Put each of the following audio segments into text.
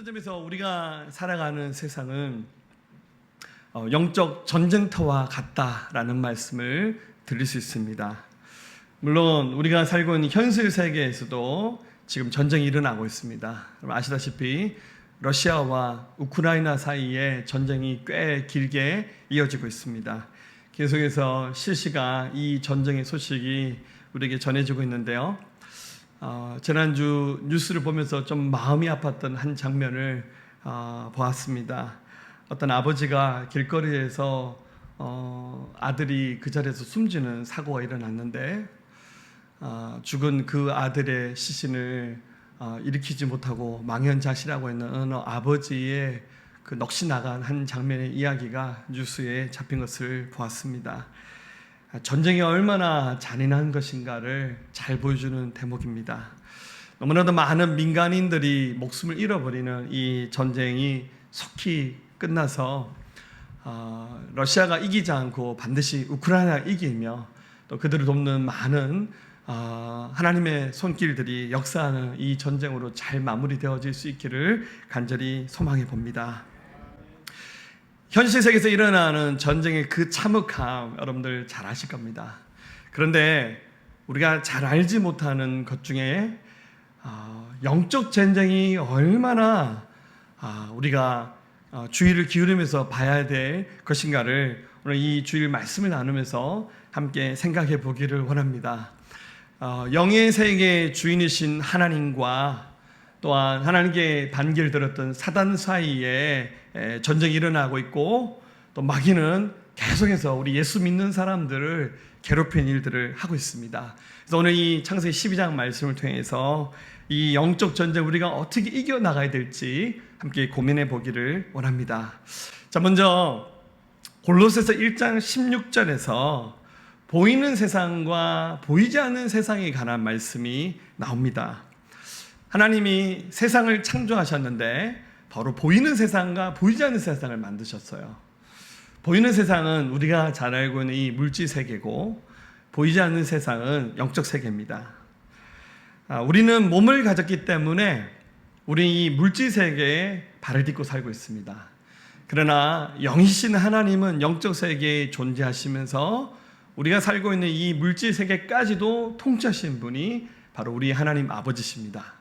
점에서 우리가 살아가는 세상은 영적 전쟁터와 같다라는 말씀을 드릴 수 있습니다. 물론 우리가 살고 있는 현실 세계에서도 지금 전쟁이 일어나고 있습니다. 아시다시피 러시아와 우크라이나 사이에 전쟁이 꽤 길게 이어지고 있습니다. 계속해서 실시간 이 전쟁의 소식이 우리에게 전해지고 있는데요. 지난주 뉴스를 보면서 좀 마음이 아팠던 한 장면을 보았습니다. 어떤 아버지가 길거리에서 아들이 그 자리에서 숨지는 사고가 일어났는데 죽은 그 아들의 시신을 일으키지 못하고 망연자실하고 있는 어느 아버지의 그 넋이 나간 한 장면의 이야기가 뉴스에 잡힌 것을 보았습니다. 전쟁이 얼마나 잔인한 것인가를 잘 보여주는 대목입니다. 너무나도 많은 민간인들이 목숨을 잃어버리는 이 전쟁이 속히 끝나서 러시아가 이기지 않고 반드시 우크라이나가 이기며 또 그들을 돕는 많은 하나님의 손길들이 역사하는 이 전쟁으로 잘 마무리되어질 수 있기를 간절히 소망해 봅니다. 현실 세계에서 일어나는 전쟁의 그 참혹함 여러분들 잘 아실 겁니다. 그런데 우리가 잘 알지 못하는 것 중에 영적 전쟁이 얼마나 우리가 주의를 기울이면서 봐야 될 것인가를 오늘 이 주일 말씀을 나누면서 함께 생각해 보기를 원합니다. 영의 세계의 주인이신 하나님과 또한 하나님께 반기를 들었던 사단 사이에 전쟁이 일어나고 있고 또 마귀는 계속해서 우리 예수 믿는 사람들을 괴롭히는 일들을 하고 있습니다. 그래서 오늘 이 창세기 12장 말씀을 통해서 이 영적 전쟁 우리가 어떻게 이겨나가야 될지 함께 고민해 보기를 원합니다. 자, 먼저 골로새서 1장 16절에서 보이는 세상과 보이지 않는 세상에 관한 말씀이 나옵니다. 하나님이 세상을 창조하셨는데 바로 보이는 세상과 보이지 않는 세상을 만드셨어요. 보이는 세상은 우리가 잘 알고 있는 이 물질 세계고 보이지 않는 세상은 영적 세계입니다. 우리는 몸을 가졌기 때문에 우리 이 물질 세계에 발을 딛고 살고 있습니다. 그러나 영이신 하나님은 영적 세계에 존재하시면서 우리가 살고 있는 이 물질 세계까지도 통치하신 분이 바로 우리 하나님 아버지십니다.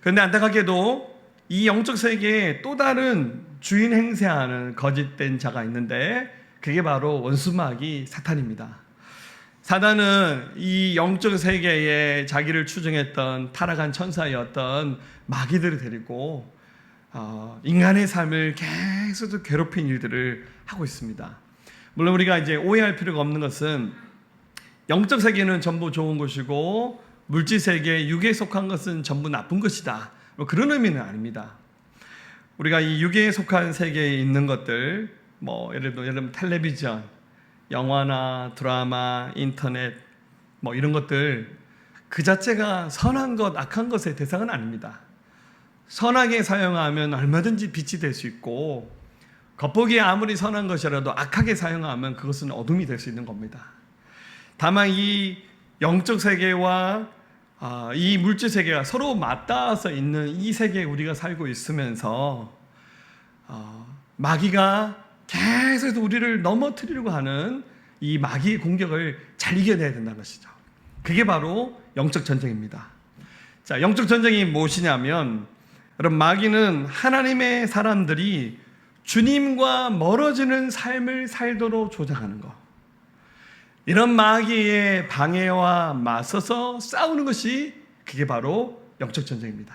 그런데 안타깝게도 이 영적 세계에 또 다른 주인 행세하는 거짓된 자가 있는데 그게 바로 원수마귀 사탄입니다. 사단은 이 영적 세계에 자기를 추종했던 타락한 천사였던 마귀들을 데리고 인간의 삶을 계속 괴롭힌 일들을 하고 있습니다. 물론 우리가 이제 오해할 필요가 없는 것은 영적 세계는 전부 좋은 것이고 물질 세계, 육에 속한 것은 전부 나쁜 것이다. 그런 의미는 아닙니다. 우리가 이 육에 속한 세계에 있는 것들, 예를 들면 텔레비전, 영화나 드라마, 인터넷, 이런 것들 그 자체가 선한 것, 악한 것의 대상은 아닙니다. 선하게 사용하면 얼마든지 빛이 될 수 있고 겉보기에 아무리 선한 것이라도 악하게 사용하면 그것은 어둠이 될 수 있는 겁니다. 다만 이 영적 세계와 이 물질 세계가 서로 맞닿아서 있는 이 세계에 우리가 살고 있으면서 마귀가 계속 우리를 넘어뜨리려고 하는 이 마귀의 공격을 잘 이겨내야 된다는 것이죠. 그게 바로 영적 전쟁입니다. 자, 영적 전쟁이 무엇이냐면 여러분, 마귀는 하나님의 사람들이 주님과 멀어지는 삶을 살도록 조장하는 것. 이런 마귀의 방해와 맞서서 싸우는 것이 그게 바로 영적 전쟁입니다.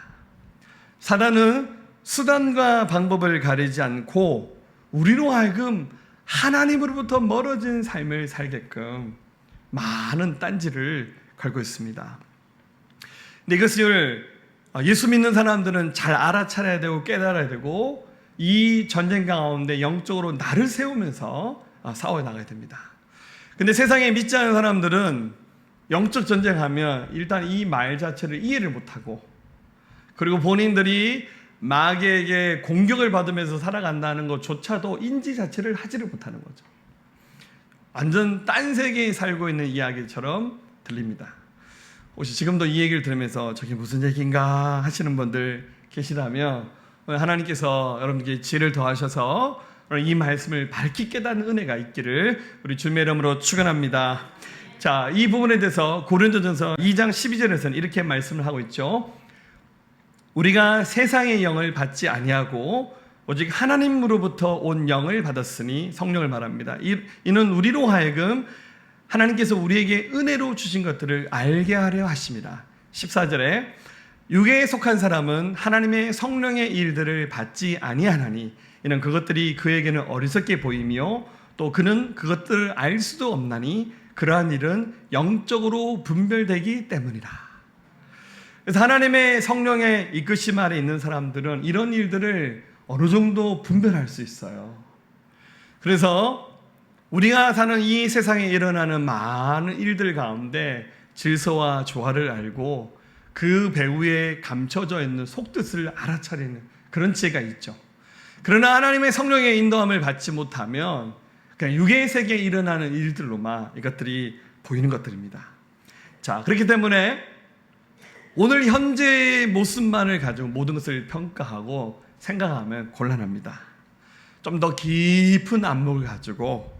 사단은 수단과 방법을 가리지 않고 우리로 하여금 하나님으로부터 멀어진 삶을 살게끔 많은 딴지를 걸고 있습니다. 근데 이것을 예수 믿는 사람들은 잘 알아차려야 되고 깨달아야 되고 이 전쟁 가운데 영적으로 나를 세우면서 싸워 나가야 됩니다. 근데 세상에 믿지 않는 사람들은 영적 전쟁하면 일단 이 말 자체를 이해를 못하고 그리고 본인들이 마귀에게 공격을 받으면서 살아간다는 것조차도 인지 자체를 하지를 못하는 거죠. 완전 딴 세계에 살고 있는 이야기처럼 들립니다. 혹시 지금도 이 얘기를 들으면서 저게 무슨 얘기인가 하시는 분들 계시다면 하나님께서 여러분께 지혜를 더하셔서 이 말씀을 밝히 깨닫는 은혜가 있기를 우리 주님의 이름으로 축원합니다. 자, 이 부분에 대해서 고린도전서 2장 12절에서는 이렇게 말씀을 하고 있죠. 우리가 세상의 영을 받지 아니하고 오직 하나님으로부터 온 영을 받았으니, 성령을 말합니다. 이는 우리로 하여금 하나님께서 우리에게 은혜로 주신 것들을 알게 하려 하심이라. 14절에 육에 속한 사람은 하나님의 성령의 일들을 받지 아니하나니 이는 그것들이 그에게는 어리석게 보이며 또 그는 그것들을 알 수도 없나니 그러한 일은 영적으로 분별되기 때문이라. 그래서 하나님의 성령의 이끄심 아래 있는 사람들은 이런 일들을 어느 정도 분별할 수 있어요. 그래서 우리가 사는 이 세상에 일어나는 많은 일들 가운데 질서와 조화를 알고 그 배후에 감춰져 있는 속뜻을 알아차리는 그런 지혜가 있죠. 그러나 하나님의 성령의 인도함을 받지 못하면 그냥 육의 세계에 일어나는 일들로만 이것들이 보이는 것들입니다. 자, 그렇기 때문에 오늘 현재의 모습만을 가지고 모든 것을 평가하고 생각하면 곤란합니다. 좀 더 깊은 안목을 가지고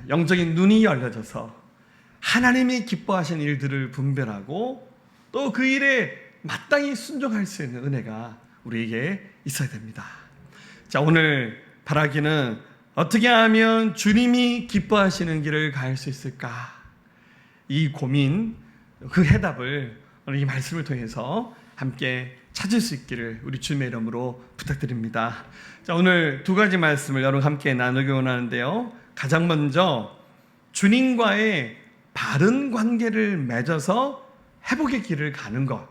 영적인 눈이 열려져서 하나님이 기뻐하시는 일들을 분별하고 또 그 일에 마땅히 순종할 수 있는 은혜가 우리에게 있어야 됩니다. 자, 오늘 바라기는 어떻게 하면 주님이 기뻐하시는 길을 갈 수 있을까? 이 고민, 그 해답을 오늘 이 말씀을 통해서 함께 찾을 수 있기를 우리 주님의 이름으로 부탁드립니다. 자, 오늘 두 가지 말씀을 여러분 함께 나누기 원하는데요. 가장 먼저 주님과의 바른 관계를 맺어서 회복의 길을 가는 것,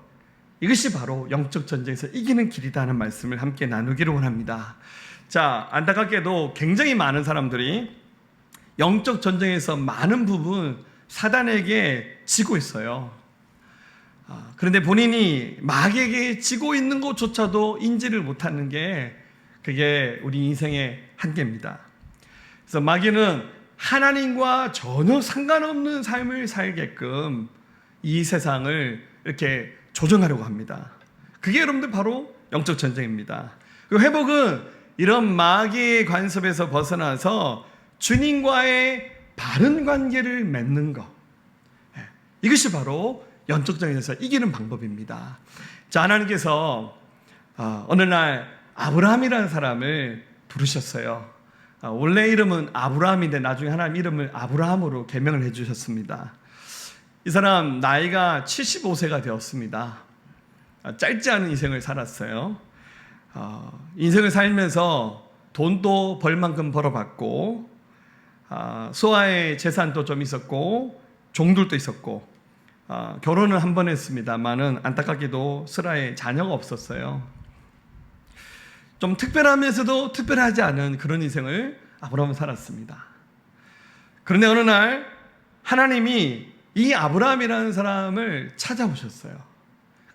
이것이 바로 영적 전쟁에서 이기는 길이다 는 말씀을 함께 나누기를 원합니다. 자, 안타깝게도 굉장히 많은 사람들이 영적 전쟁에서 많은 부분 사단에게 지고 있어요. 그런데 본인이 마귀에게 지고 있는 것조차도 인지를 못하는 게 그게 우리 인생의 한계입니다. 그래서 마귀는 하나님과 전혀 상관없는 삶을 살게끔 이 세상을 이렇게 조정하려고 합니다. 그게 여러분들 바로 영적 전쟁입니다. 그 회복은 이런 마귀의 간섭에서 벗어나서 주님과의 바른 관계를 맺는 것, 이것이 바로 영적 전쟁에서 이기는 방법입니다. 자, 하나님께서 어느 날 아브라함이라는 사람을 부르셨어요. 원래 이름은 아브라함인데 나중에 하나님 이름을 아브라함으로 개명을 해주셨습니다. 이 사람 나이가 75세가 되었습니다. 짧지 않은 인생을 살았어요. 인생을 살면서 돈도 벌 만큼 벌어봤고, 소아의 재산도 좀 있었고, 종들도 있었고, 결혼을 한 번 했습니다만은 안타깝게도 슬하에 자녀가 없었어요. 좀 특별하면서도 특별하지 않은 그런 인생을 아브라함은 살았습니다. 그런데 어느 날 하나님이 이 아브라함이라는 사람을 찾아오셨어요.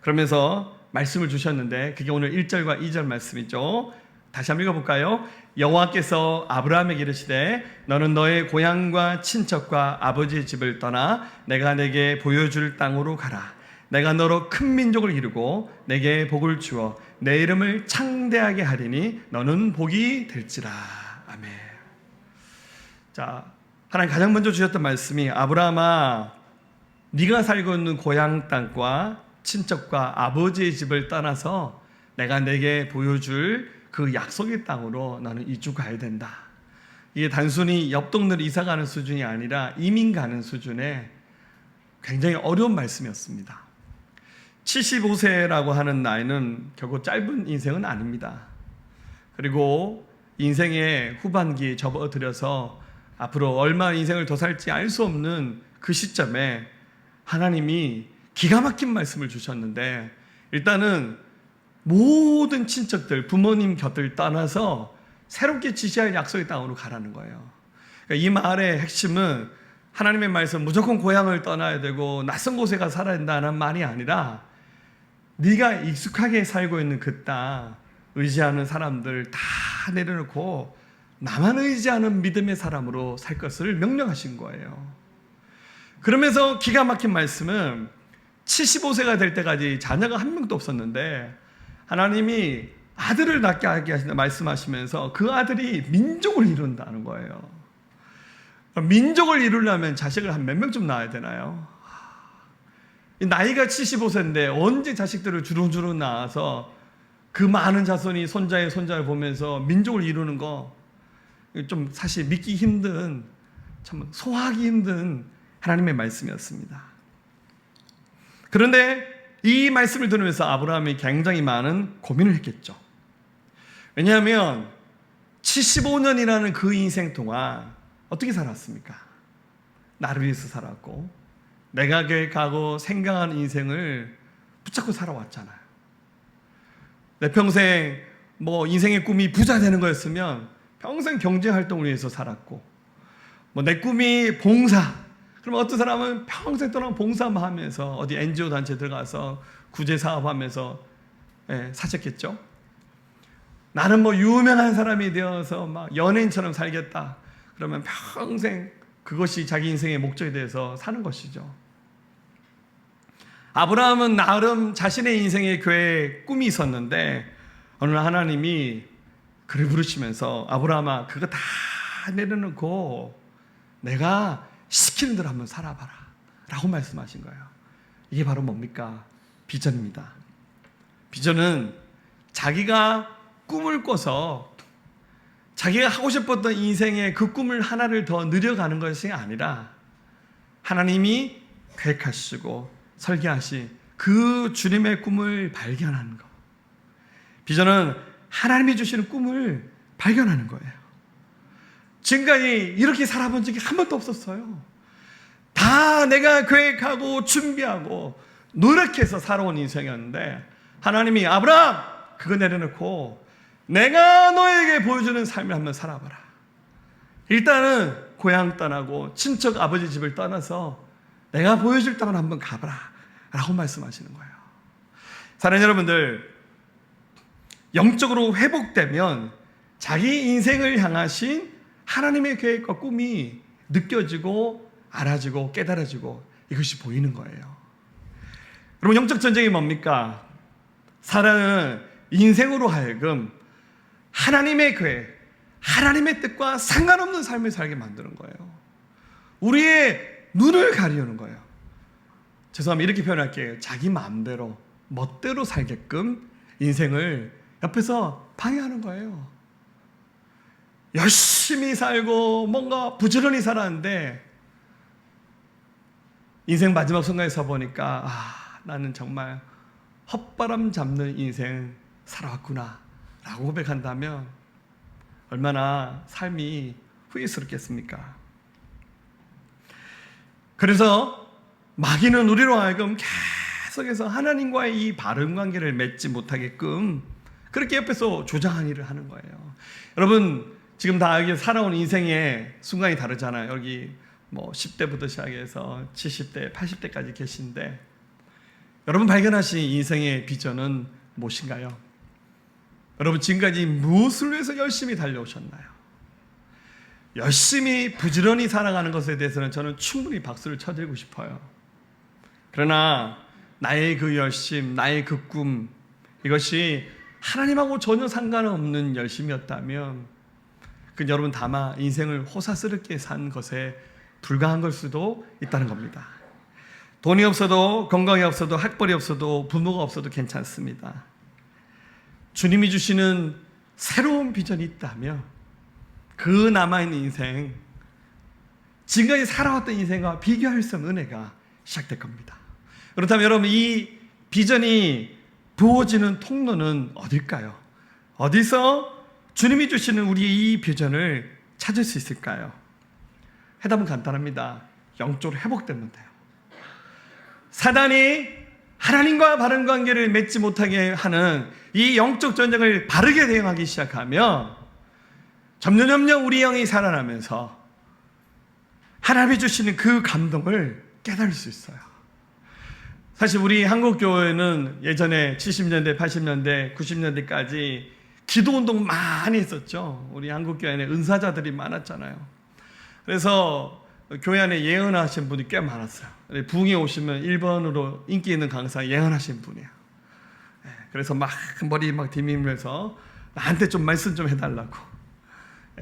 그러면서 말씀을 주셨는데 그게 오늘 1절과 2절 말씀이죠. 다시 한번 읽어볼까요? 여호와께서 아브라함에게 이르시되 너는 너의 고향과 친척과 아버지의 집을 떠나 내가 내게 보여줄 땅으로 가라. 내가 너로 큰 민족을 이루고 내게 복을 주어 내 이름을 창대하게 하리니 너는 복이 될지라. 아멘. 자, 하나님 가장 먼저 주셨던 말씀이 아브라함아, 네가 살고 있는 고향 땅과 친척과 아버지의 집을 떠나서 내가 내게 보여줄 그 약속의 땅으로 나는 이주 가야 된다. 이게 단순히 옆 동네로 이사 가는 수준이 아니라 이민 가는 수준의 굉장히 어려운 말씀이었습니다. 75세라고 하는 나이는 결코 짧은 인생은 아닙니다. 그리고 인생의 후반기에 접어들어서 앞으로 얼마나 인생을 더 살지 알 수 없는 그 시점에 하나님이 기가 막힌 말씀을 주셨는데, 일단은 모든 친척들, 부모님 곁을 떠나서 새롭게 지시할 약속의 땅으로 가라는 거예요. 그러니까 이 말의 핵심은 하나님의 말씀, 무조건 고향을 떠나야 되고 낯선 곳에 가서 살아야 된다는 말이 아니라 네가 익숙하게 살고 있는 그 땅, 의지하는 사람들 다 내려놓고 나만 의지하는 믿음의 사람으로 살 것을 명령하신 거예요. 그러면서 기가 막힌 말씀은 75세가 될 때까지 자녀가 한 명도 없었는데 하나님이 아들을 낳게 하게 하신다 말씀하시면서 그 아들이 민족을 이룬다는 거예요. 민족을 이루려면 자식을 한 몇 명쯤 낳아야 되나요? 나이가 75세인데 언제 자식들을 주렁주렁 낳아서 그 많은 자손이 손자의 손자를 보면서 민족을 이루는 거 좀 사실 믿기 힘든, 참 소화하기 힘든 하나님의 말씀이었습니다. 그런데 이 말씀을 들으면서 아브라함이 굉장히 많은 고민을 했겠죠. 왜냐하면 75년이라는 그 인생 동안 어떻게 살았습니까? 나를 위해서 살았고 내가 계획하고 생각하는 인생을 붙잡고 살아왔잖아요. 내 평생 인생의 꿈이 부자 되는 거였으면 평생 경제활동을 위해서 살았고 내 꿈이 봉사, 그러면 어떤 사람은 평생 동안 봉사만 하면서 어디 NGO 단체 들어가서 구제사업하면서 사셨겠죠. 나는 유명한 사람이 되어서 막 연예인처럼 살겠다, 그러면 평생 그것이 자기 인생의 목적에 대해서 사는 것이죠. 아브라함은 나름 자신의 인생의 계획, 꿈이 있었는데 어느 날 하나님이 그를 부르시면서 아브라함아, 그거 다 내려놓고 내가 시키는 대로 한번 살아봐라 라고 말씀하신 거예요. 이게 바로 뭡니까? 비전입니다. 비전은 자기가 꿈을 꿔서 자기가 하고 싶었던 인생의 그 꿈을 하나를 더 늘려가는 것이 아니라 하나님이 계획하시고 설계하신 그 주님의 꿈을 발견하는 것. 비전은 하나님이 주시는 꿈을 발견하는 거예요. 지금까지 이렇게 살아본 적이 한 번도 없었어요. 다 내가 계획하고 준비하고 노력해서 살아온 인생이었는데 하나님이 아브라함, 그거 내려놓고 내가 너에게 보여주는 삶을 한번 살아봐라. 일단은 고향 떠나고 친척 아버지 집을 떠나서 내가 보여줄 땅을 한번 가봐라 라고 말씀하시는 거예요. 사랑하는 여러분들, 영적으로 회복되면 자기 인생을 향하신 하나님의 계획과 꿈이 느껴지고 알아지고 깨달아지고 이것이 보이는 거예요. 여러분, 영적 전쟁이 뭡니까? 사랑은 인생으로 하여금 하나님의 계획, 하나님의 뜻과 상관없는 삶을 살게 만드는 거예요. 우리의 눈을 가리우는 거예요. 죄송합니다, 이렇게 표현할게요. 자기 마음대로 멋대로 살게끔 인생을 옆에서 방해하는 거예요. 열심히 살고 뭔가 부지런히 살았는데 인생 마지막 순간에 서 보니까 나는 정말 헛바람 잡는 인생 살아왔구나 라고 고백한다면 얼마나 삶이 후회스럽겠습니까? 그래서 마귀는 우리로 하여금 계속해서 하나님과의 이 바른 관계를 맺지 못하게끔 그렇게 옆에서 조장한 일을 하는 거예요. 여러분, 지금 다 여기 살아온 인생의 순간이 다르잖아요. 여기 10대부터 시작해서 70대, 80대까지 계신데 여러분 발견하신 인생의 비전은 무엇인가요? 여러분, 지금까지 무엇을 위해서 열심히 달려오셨나요? 열심히 부지런히 살아가는 것에 대해서는 저는 충분히 박수를 쳐드리고 싶어요. 그러나 나의 그 열심, 나의 그 꿈, 이것이 하나님하고 전혀 상관없는 열심이었다면 그 여러분 다만 인생을 호사스럽게 산 것에 불과한 걸 수도 있다는 겁니다. 돈이 없어도, 건강이 없어도, 학벌이 없어도, 부모가 없어도 괜찮습니다. 주님이 주시는 새로운 비전이 있다면 그 남아있는 인생, 지금까지 살아왔던 인생과 비교할 수 없는 은혜가 시작될 겁니다. 그렇다면 여러분, 이 비전이 부어지는 통로는 어딜까요? 어디서 주님이 주시는 우리의 이 비전을 찾을 수 있을까요? 해답은 간단합니다. 영적으로 회복되면 돼요. 사단이 하나님과 바른 관계를 맺지 못하게 하는 이 영적 전쟁을 바르게 대응하기 시작하면 점점 우리 영이 살아나면서 하나님이 주시는 그 감동을 깨달을 수 있어요. 사실 우리 한국교회는 예전에 70년대, 80년대, 90년대까지 기도운동 많이 했었죠. 우리 한국교회는 은사자들이 많았잖아요. 그래서 교회 안에 예언하신 분이 꽤 많았어요. 부흥에 오시면 1번으로 인기 있는 강사 예언하신 분이에요. 그래서 막 머리 막 디밀면서 나한테 좀 말씀 좀 해달라고.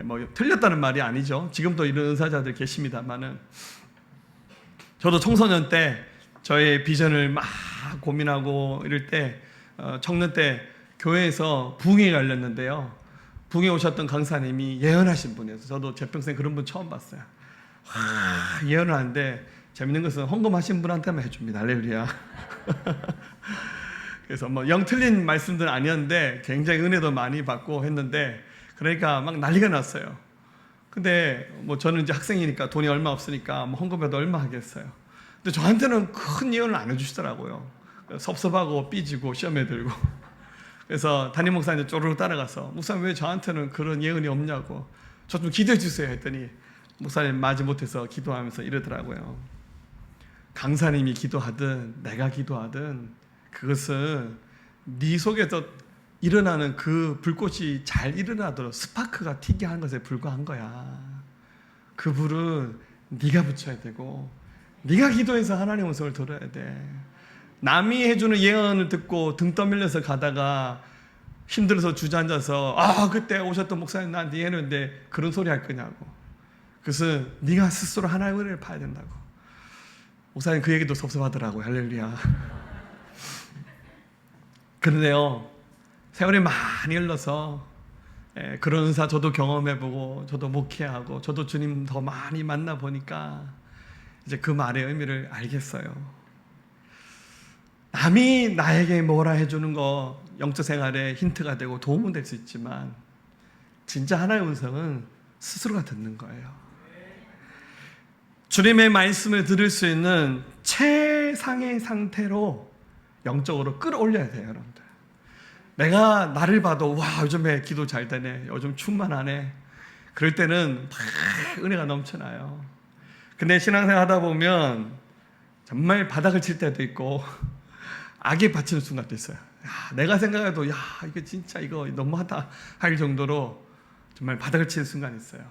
뭐 틀렸다는 말이 아니죠. 지금도 이런 은사자들 계십니다만은, 저도 청소년 때 저의 비전을 막 고민하고 이럴 때 청년 때 교회에서 부흥회가 열렸는데요. 부흥회 오셨던 강사님이 예언하신 분이어서 저도 제 평생 그런 분 처음 봤어요. 예언을 하는데 재밌는 것은 헌금하신 분한테만 해줍니다. 할렐루야. 그래서 뭐 영 틀린 말씀들은 아니었는데 굉장히 은혜도 많이 받고 했는데, 그러니까 막 난리가 났어요. 근데 뭐 저는 이제 학생이니까 돈이 얼마 없으니까 뭐 헌금해도 얼마 하겠어요. 근데 저한테는 큰 예언을 안 해주시더라고요. 섭섭하고 삐지고 시험에 들고. 그래서 담임 목사님 쪼르륵 따라가서, 목사님 왜 저한테는 그런 예언이 없냐고, 저 좀 기도해 주세요 했더니 목사님 마지 못해서 기도하면서 이러더라고요. 강사님이 기도하든 내가 기도하든 그것은 네 속에서 일어나는 그 불꽃이 잘 일어나도록 스파크가 튀게 하는 것에 불과한 거야. 그 불은 네가 붙여야 되고 네가 기도해서 하나님의 음성을 들어야 돼. 남이 해주는 예언을 듣고 등 떠밀려서 가다가 힘들어서 주저앉아서 그때 오셨던 목사님 나한테 예언했는데 그런 소리 할 거냐고. 그것은 네가 스스로 하나님의 은혜를 봐야 된다고. 목사님 그 얘기도 섭섭하더라고요. 할렐루야. 그런데요, 세월이 많이 흘러서 그런 은사 저도 경험해보고 저도 목회하고 저도 주님 더 많이 만나보니까 이제 그 말의 의미를 알겠어요. 남이 나에게 뭐라 해주는 거 영적 생활에 힌트가 되고 도움은 될 수 있지만 진짜 하나의 음성은 스스로가 듣는 거예요. 주님의 말씀을 들을 수 있는 최상의 상태로 영적으로 끌어올려야 돼요, 여러분들. 내가 나를 봐도 요즘에 기도 잘 되네, 요즘 충만하네, 그럴 때는 막 은혜가 넘쳐나요. 근데 신앙생활 하다 보면 정말 바닥을 칠 때도 있고 악에 받치는 순간도 있어요. 내가 생각해도 이거 진짜 이거 너무하다 할 정도로 정말 바닥을 치는 순간이 있어요.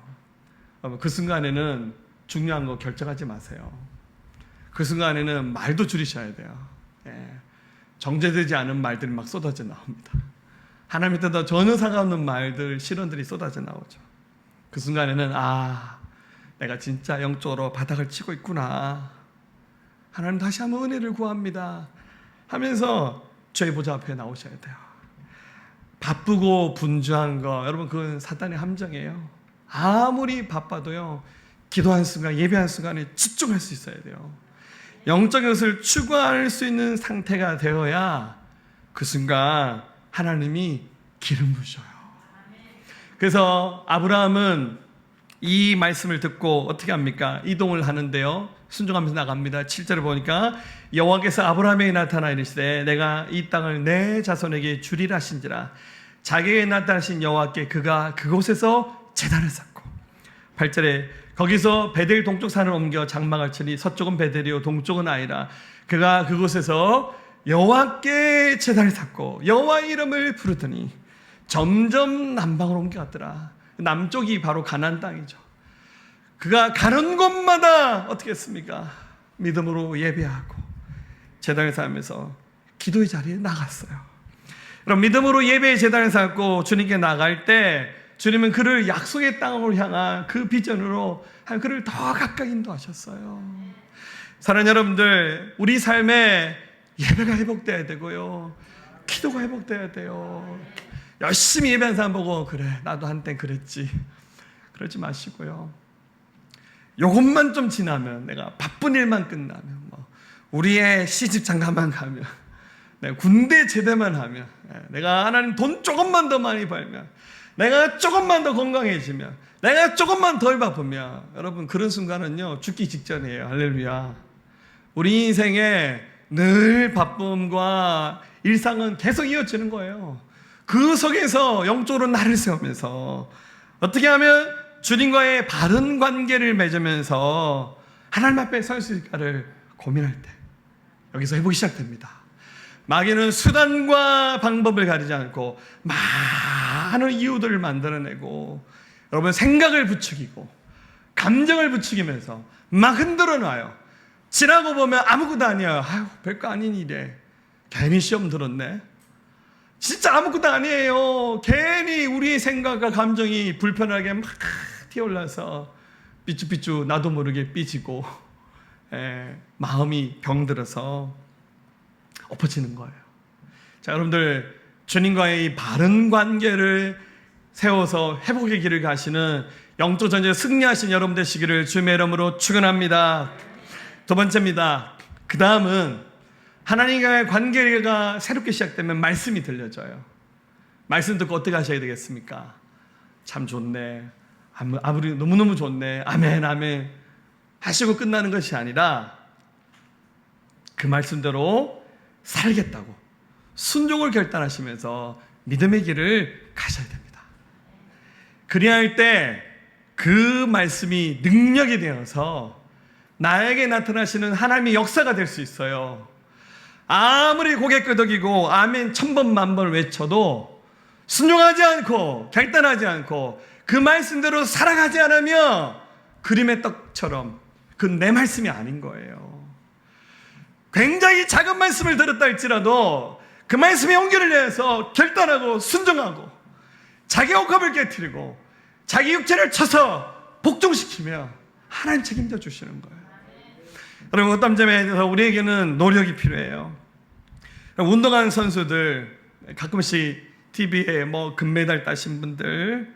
그 순간에는 중요한 거 결정하지 마세요. 그 순간에는 말도 줄이셔야 돼요. 정제되지 않은 말들이 막 쏟아져 나옵니다. 하나님 뜻과 전혀 상관없는 말들, 실언들이 쏟아져 나오죠. 그 순간에는 내가 진짜 영적으로 바닥을 치고 있구나, 하나님 다시 한번 은혜를 구합니다 하면서 저희 보좌 앞에 나오셔야 돼요. 바쁘고 분주한 거, 여러분 그건 사탄의 함정이에요. 아무리 바빠도요, 기도한 순간, 예배한 순간에 집중할 수 있어야 돼요. 영적인 것을 추구할 수 있는 상태가 되어야 그 순간 하나님이 기름 부으셔요. 그래서 아브라함은 이 말씀을 듣고 어떻게 합니까? 이동을 하는데요, 순종하면서 나갑니다. 7절을 보니까 여호와께서 아브라함에게 나타나 이르시되 내가 이 땅을 내 자손에게 주리라 하신지라. 자기에게 나타나신 여호와께 그가 그곳에서 제단을 쌓고, 8절에 거기서 베델 동쪽 산을 옮겨 장막을 치니 서쪽은 베델이요 동쪽은 아이라. 그가 그곳에서 여호와께 제단을 쌓고 여호와의 이름을 부르더니 점점 남방으로 옮겨갔더라. 남쪽이 바로 가나안 땅이죠. 그가 가는 곳마다 어떻게 했습니까? 믿음으로 예배하고 제단을 쌓으면서 기도의 자리에 나갔어요. 그럼 믿음으로 예배의 제단을 쌓고 주님께 나갈 때 주님은 그를 약속의 땅으로 향한 그 비전으로 그를 더 가까이 인도하셨어요. 사랑하는 여러분들, 우리 삶에 예배가 회복돼야 되고요, 기도가 회복돼야 돼요. 열심히 예배한 사람 보고 그래 나도 한때 그랬지, 그러지 마시고요. 요것만 좀 지나면, 내가 바쁜 일만 끝나면, 우리의 시집 장가만 가면, 내가 군대 제대만 하면, 내가 하나님 돈 조금만 더 많이 벌면, 내가 조금만 더 건강해지면, 내가 조금만 덜 바쁘면, 여러분 그런 순간은요 죽기 직전이에요. 할렐루야. 우리 인생에 늘 바쁨과 일상은 계속 이어지는 거예요. 그 속에서 영적으로 나를 세우면서 어떻게 하면 주님과의 바른 관계를 맺으면서 하나님 앞에 설 수 있을까를 고민할 때 여기서 회복이 시작됩니다. 마귀는 수단과 방법을 가리지 않고 많은 이유들을 만들어내고 여러분 생각을 부추기고 감정을 부추기면서 막 흔들어 놔요. 지나고 보면 아무것도 아니에요. 별거 아닌 일에 괜히 시험 들었네, 진짜 아무것도 아니에요. 괜히 우리의 생각과 감정이 불편하게 막 튀어올라서 삐쭈삐쭈 나도 모르게 삐지고 마음이 병들어서 엎어지는 거예요. 자, 여러분들 주님과의 이 바른 관계를 세워서 회복의 길을 가시는 영적 전쟁에 승리하신 여러분 되시기를 주님의 이름으로 축원합니다. 두 번째입니다. 그 다음은 하나님과의 관계가 새롭게 시작되면 말씀이 들려져요. 말씀 듣고 어떻게 하셔야 되겠습니까? 참 좋네, 아무리 너무너무 좋네, 아멘 아멘 하시고 끝나는 것이 아니라 그 말씀대로 살겠다고 순종을 결단하시면서 믿음의 길을 가셔야 됩니다. 그리할 때 그 말씀이 능력이 되어서 나에게 나타나시는 하나님의 역사가 될 수 있어요. 아무리 고개 끄덕이고 아멘 천번 만번을 외쳐도 순종하지 않고 결단하지 않고 그 말씀대로 살아가지 않으면 그림의 떡처럼 그건 내 말씀이 아닌 거예요. 굉장히 작은 말씀을 들었다 할지라도 그 말씀에 용기를 내서 결단하고 순종하고 자기 옥합을 깨트리고 자기 육체를 쳐서 복종시키면 하나님 책임져 주시는 거예요. 여러분, 어떤 점에 대해서 우리에게는 노력이 필요해요. 운동하는 선수들 가끔씩 TV에 뭐 금메달 따신 분들,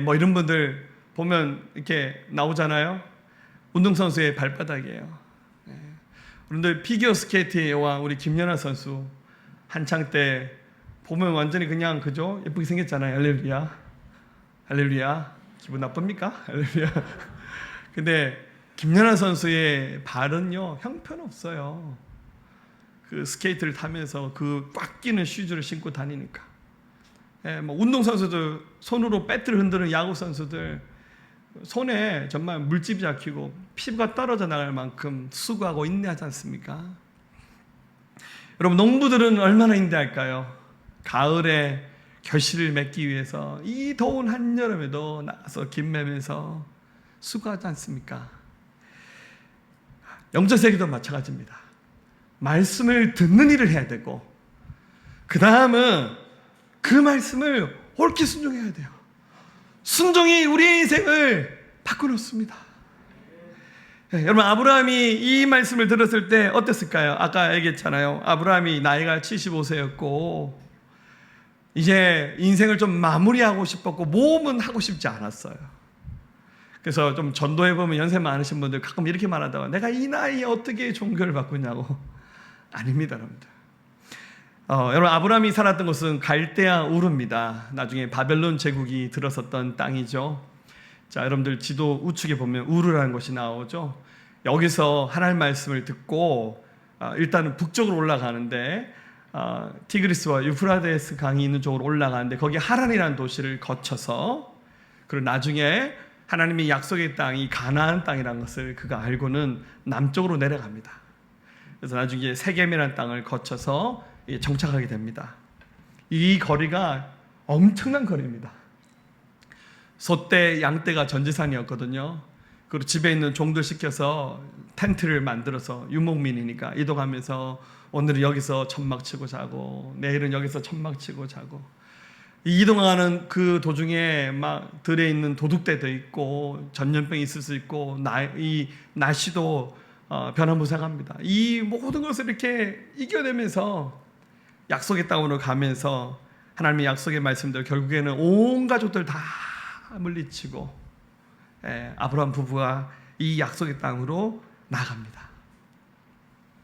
뭐 이런 분들 보면 이렇게 나오잖아요. 운동선수의 발바닥이에요. 그런데 피겨 스케이트와 우리 김연아 선수 한창 때 보면 완전히 그냥 그죠? 예쁘게 생겼잖아요. 할렐루야. 할렐루야. 기분 나쁩니까? 할렐루야. 근데 김연아 선수의 발은요, 형편없어요. 그 스케이트를 타면서 그 꽉 끼는 슈즈를 신고 다니니까. 뭐 운동선수들, 손으로 배트를 흔드는 야구선수들, 손에 정말 물집이 잡히고 피부가 떨어져 나갈 만큼 수고하고 인내하지 않습니까? 여러분, 농부들은 얼마나 인내할까요? 가을에 결실을 맺기 위해서 이 더운 한여름에도 나가서 김매면서 수고하지 않습니까? 영적 세계도 마찬가지입니다. 말씀을 듣는 일을 해야 되고 그 다음은 그 말씀을 옳게 순종해야 돼요. 순종이 우리의 인생을 바꿔놓습니다. 여러분, 아브라함이 이 말씀을 들었을 때 어땠을까요? 아까 얘기했잖아요. 아브라함이 나이가 75세였고 이제 인생을 좀 마무리하고 싶었고 모험은 하고 싶지 않았어요. 그래서 좀 전도해보면 연세 많으신 분들 가끔 이렇게 말하다가 내가 이 나이에 어떻게 종교를 바꾸냐고. 아닙니다, 여러분들. 여러분, 아브라함이 살았던 곳은 갈대아 우르입니다. 나중에 바벨론 제국이 들어섰던 땅이죠. 자, 여러분들 지도 우측에 보면 우르라는 곳이 나오죠. 여기서 하나님 말씀을 듣고 일단은 북쪽으로 올라가는데 티그리스와 유프라데스 강이 있는 쪽으로 올라가는데 거기 하란이라는 도시를 거쳐서 그리고 나중에 하나님이 약속의 땅이 가나안 땅이라는 것을 그가 알고는 남쪽으로 내려갑니다. 그래서 나중에 세겜이라는 땅을 거쳐서 정착하게 됩니다. 이 거리가 엄청난 거리입니다. 소떼, 양떼가 전지산이었거든요. 그리고 집에 있는 종들 시켜서 텐트를 만들어서 유목민이니까 이동하면서 오늘은 여기서 천막 치고 자고 내일은 여기서 천막 치고 자고 이동하는 그 도중에 막 들에 있는 도둑대도 있고 전염병이 있을 수 있고 이 날씨도 변화무쌍합니다. 이 모든 것을 이렇게 이겨내면서 약속의 땅으로 가면서 하나님의 약속의 말씀대로 결국에는 온 가족들 다 물리치고 아브라함 부부가 이 약속의 땅으로 나갑니다.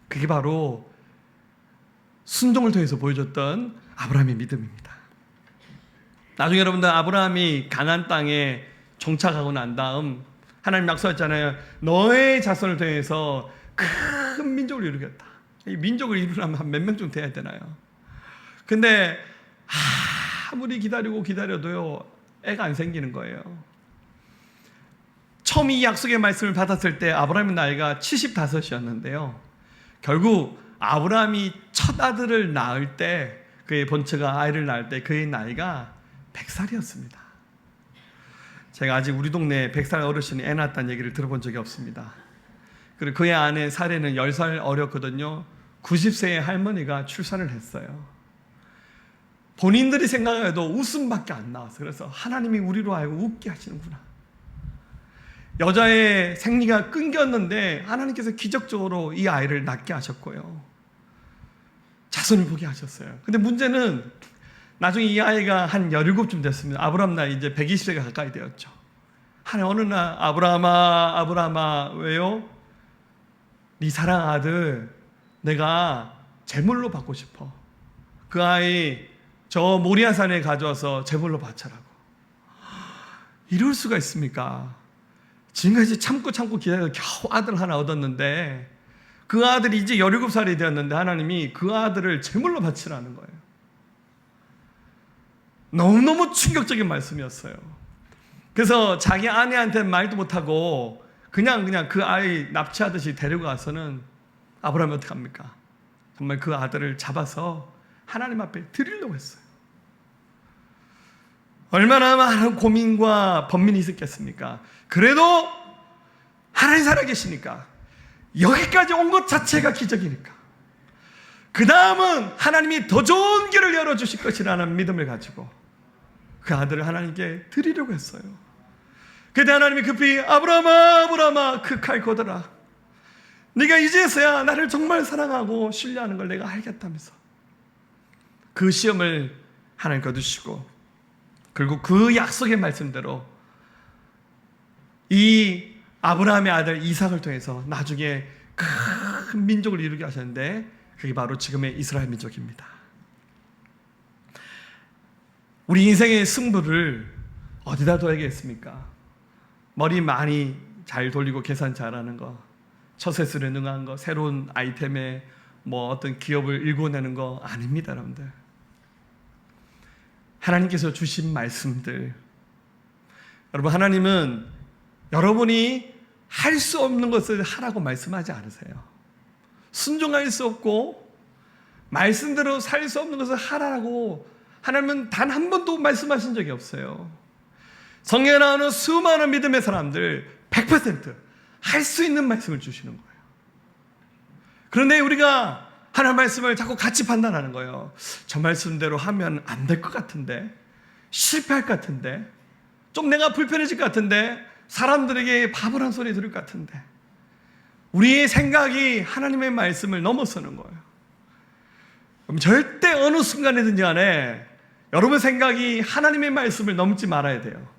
그게 바로 순종을 통해서 보여줬던 아브라함의 믿음입니다. 나중에 여러분들 아브라함이 가나안 땅에 정착하고 난 다음 하나님 약속했잖아요. 너의 자손을 통해서 큰 민족을 이루겠다. 이 민족을 이루려면 한 몇 명 정도 돼야 되나요? 근데 아무리 기다려도요 애가 안 생기는 거예요. 처음 이 약속의 말씀을 받았을 때 아브라함의 나이가 75이었는데요. 결국 아브라함이 첫 아들을 낳을 때 그의 본처가 아이를 낳을 때 그의 나이가 100살이었습니다. 제가 아직 우리 동네에 100살 어르신이 애 낳았다는 얘기를 들어본 적이 없습니다. 그리고 그의 아내 사례는 10살 어렸거든요. 90세의 할머니가 출산을 했어요. 본인들이 생각해도 웃음밖에 안 나왔어요. 그래서 하나님이 우리로 하여금 웃게 하시는구나. 여자의 생리가 끊겼는데 하나님께서 기적적으로 이 아이를 낳게 하셨고요. 자손을 보게 하셨어요. 근데 문제는 나중에 이 아이가 한 17쯤 됐습니다. 아브라함 나이 이제 120세가 가까이 되었죠. 하나님 어느 날 아브라함아 왜요? 네 사랑 아들 내가 제물로 받고 싶어. 그 아이 저 모리아산에 가져와서 제물로 바쳐라고. 이럴 수가 있습니까? 지금까지 참고 기다려서 겨우 아들 하나 얻었는데 그 아들이 이제 17살이 되었는데 하나님이 그 아들을 제물로 바치라는 거예요. 너무너무 충격적인 말씀이었어요. 그래서 자기 아내한테 말도 못하고 그냥 그 아이 납치하듯이 데리고 가서는 아브라함이 어떻게 합니까? 정말 그 아들을 잡아서 하나님 앞에 드리려고 했어요. 얼마나 많은 고민과 번민이 있었겠습니까? 그래도 하나님 살아계시니까 여기까지 온 것 자체가 기적이니까 그 다음은 하나님이 더 좋은 길을 열어주실 것이라는 믿음을 가지고 그 아들을 하나님께 드리려고 했어요. 그때 하나님이 급히 아브라함아 그 칼 걷어라. 네가 이제서야 나를 정말 사랑하고 신뢰하는 걸 내가 알겠다면서 그 시험을 하나님 거두시고 그리고 그 약속의 말씀대로 이 아브라함의 아들 이삭을 통해서 나중에 큰 민족을 이루게 하셨는데 그게 바로 지금의 이스라엘 민족입니다. 우리 인생의 승부를 어디다 둬야겠습니까? 머리 많이 잘 돌리고 계산 잘하는 거, 처세술에 능한 거, 새로운 아이템에 어떤 기업을 일궈내는 거 아닙니다, 여러분들. 하나님께서 주신 말씀들. 여러분, 하나님은 여러분이 할 수 없는 것을 하라고 말씀하지 않으세요. 순종할 수 없고 말씀대로 살 수 없는 것을 하라고 하나님은 단 한 번도 말씀하신 적이 없어요. 성경에 나오는 수많은 믿음의 사람들 100% 할 수 있는 말씀을 주시는 거예요. 그런데 우리가 하나님 말씀을 자꾸 같이 판단하는 거예요. 저 말씀대로 하면 안 될 것 같은데, 실패할 것 같은데, 좀 내가 불편해질 것 같은데, 사람들에게 바보란 소리 들을 것 같은데, 우리의 생각이 하나님의 말씀을 넘어서는 거예요. 그럼 절대 어느 순간이든지 간에 여러분 생각이 하나님의 말씀을 넘지 말아야 돼요.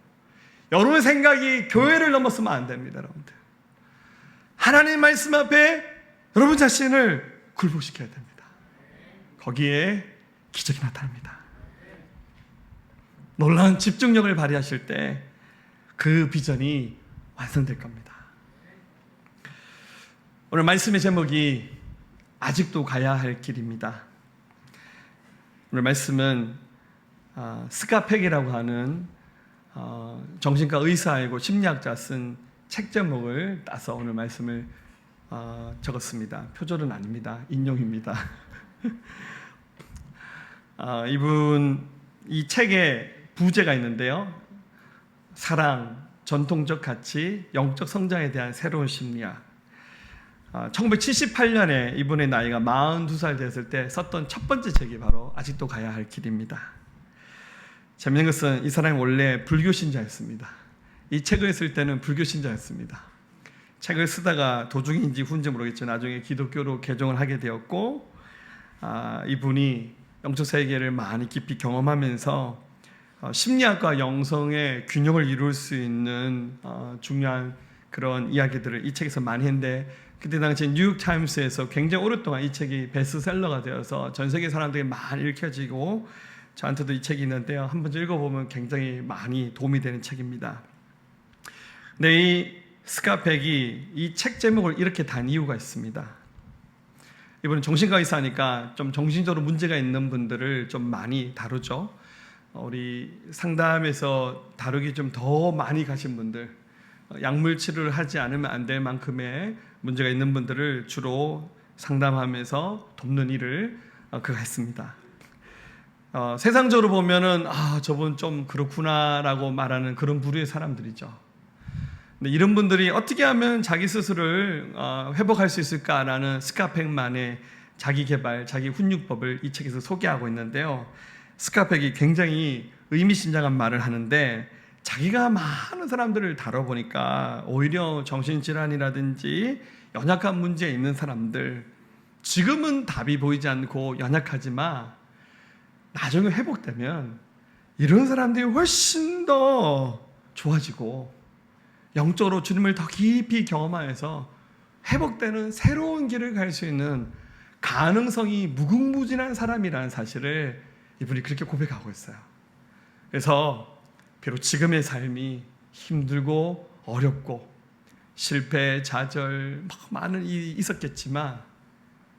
여러분 생각이 교회를 넘어서면 안 됩니다, 여러분들. 하나님의 말씀 앞에 여러분 자신을 굴복시켜야 됩니다. 거기에 기적이 나타납니다. 놀라운 집중력을 발휘하실 때 그 비전이 완성될 겁니다. 오늘 말씀의 제목이 아직도 가야 할 길입니다. 오늘 말씀은 스카펙이라고 하는 정신과 의사이고 심리학자 쓴 책 제목을 따서 오늘 말씀을 적었습니다. 표절은 아닙니다. 인용입니다. 이 책에 부제가 있는데요. 사랑, 전통적 가치, 영적 성장에 대한 새로운 심리학. 1978년에 이분의 나이가 42살 됐을 때 썼던 첫 번째 책이 바로 아직도 가야 할 길입니다. 재밌는 것은 이 사람이 원래 불교 신자였습니다. 이 책을 쓸 때는 불교 신자였습니다. 책을 쓰다가 도중인지 후인지 모르겠죠. 나중에 기독교로 개종을 하게 되었고, 이분이 영적 세계를 많이 깊이 경험하면서 심리학과 영성의 균형을 이룰 수 있는 중요한 그런 이야기들을 이 책에서 많이 했는데, 그때 당시 뉴욕타임스에서 굉장히 오랫동안 이 책이 베스트셀러가 되어서 전 세계 사람들이 많이 읽혀지고, 저한테도 이 책이 있는데요, 한 번쯤 읽어보면 굉장히 많이 도움이 되는 책입니다. 근데 이 스카펙이 이 책 제목을 이렇게 단 이유가 있습니다. 이분은 정신과 의사니까 좀 정신적으로 문제가 있는 분들을 좀 많이 다루죠. 우리 상담에서 다루기 좀 더 많이 가신 분들, 약물 치료를 하지 않으면 안 될 만큼의 문제가 있는 분들을 주로 상담하면서 돕는 일을 그가 했습니다. 세상적으로 보면은 저분 좀 그렇구나라고 말하는 그런 부류의 사람들이죠. 근데 이런 분들이 어떻게 하면 자기 스스로를 회복할 수 있을까라는 스카펙만의 자기 개발, 자기 훈육법을 이 책에서 소개하고 있는데요. 스카펙이 굉장히 의미심장한 말을 하는데, 자기가 많은 사람들을 다뤄보니까 오히려 정신질환이라든지 연약한 문제에 있는 사람들, 지금은 답이 보이지 않고 연약하지만 나중에 회복되면 이런 사람들이 훨씬 더 좋아지고 영적으로 주님을 더 깊이 경험하여서 회복되는 새로운 길을 갈 수 있는 가능성이 무궁무진한 사람이라는 사실을 이분이 그렇게 고백하고 있어요. 그래서 비록 지금의 삶이 힘들고 어렵고 실패, 좌절 많은 일이 있었겠지만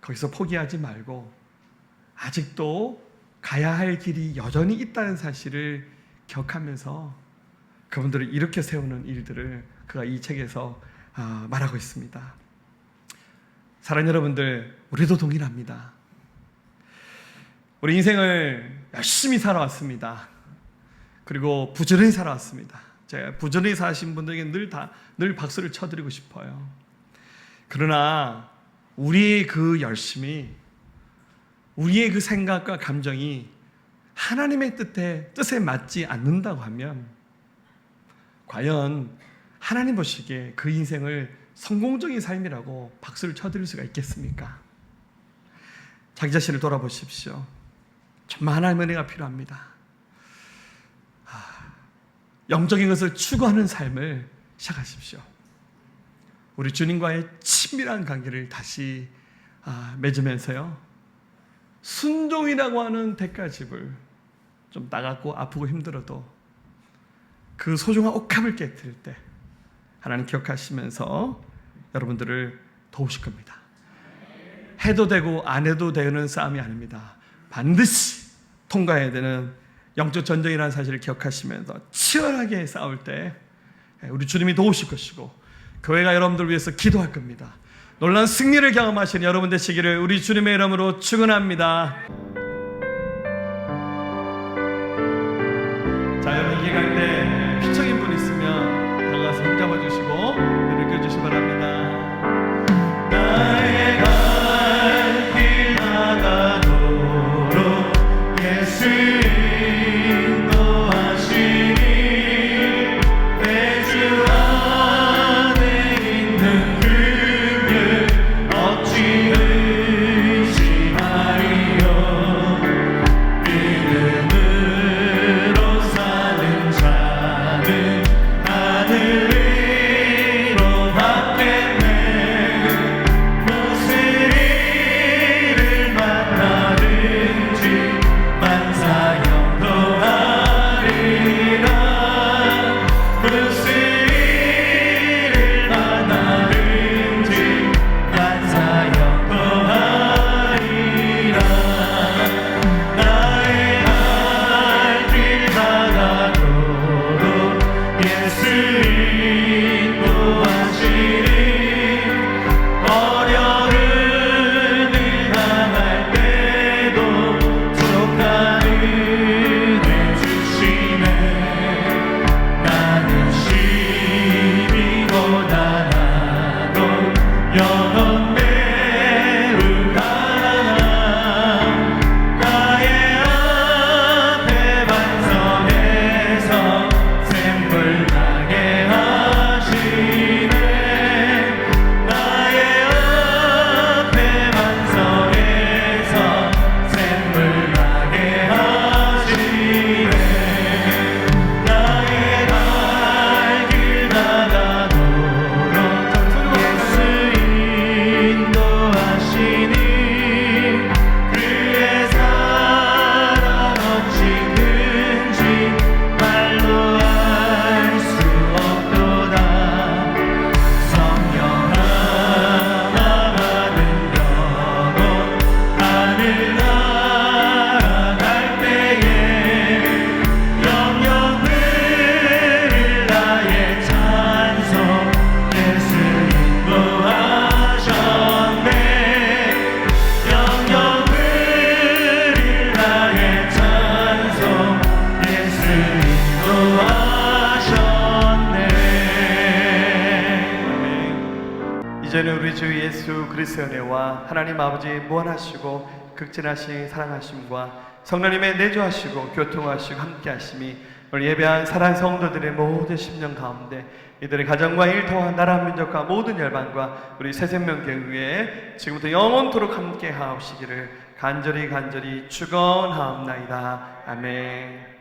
거기서 포기하지 말고 아직도 가야 할 길이 여전히 있다는 사실을 기억하면서 그분들을 이렇게 세우는 일들을 그가 이 책에서 말하고 있습니다. 사랑하는 여러분들, 우리도 동일합니다. 우리 인생을 열심히 살아왔습니다. 그리고 부지런히 살아왔습니다. 제가 부지런히 사신 분들에게 늘 박수를 쳐드리고 싶어요. 그러나 우리의 그 열심이, 우리의 그 생각과 감정이 하나님의 뜻에 맞지 않는다고 하면 과연 하나님 보시기에 그 인생을 성공적인 삶이라고 박수를 쳐드릴 수가 있겠습니까? 자기 자신을 돌아보십시오. 정말 하나님의 은혜가 필요합니다. 영적인 것을 추구하는 삶을 시작하십시오. 우리 주님과의 친밀한 관계를 다시 맺으면서요, 순종이라고 하는 대가집을 좀 따갑고 아프고 힘들어도 그 소중한 옥합을 깨뜨릴 때 하나님 기억하시면서 여러분들을 도우실 겁니다. 해도 되고 안 해도 되는 싸움이 아닙니다. 반드시 통과해야 되는 영적 전쟁이라는 사실을 기억하시면서 치열하게 싸울 때 우리 주님이 도우실 것이고 교회가 여러분들을 위해서 기도할 겁니다. 놀라운 승리를 경험하시는 여러분 되시기를 우리 주님의 이름으로 축원합니다. 자, 여러분 이 갈 때 피청인 분 있으면 다가가서 손 잡아주시고 눈을 껴주시기 바랍니다. 나의 갈 길 나가도록 예수 이제는 우리 주 예수 그리스도의 은혜와 하나님 아버지의 무한하시고 극진하신 사랑하심과 성령님의 내주하시고 교통하시고 함께하심이 오늘 예배한 사랑 성도들의 모든 심령 가운데 이들의 가정과 일터와 나라 민족과 모든 열방과 우리 새생명교회에 지금부터 영원토록 함께 하옵시기를 간절히 축원하옵나이다. 아멘.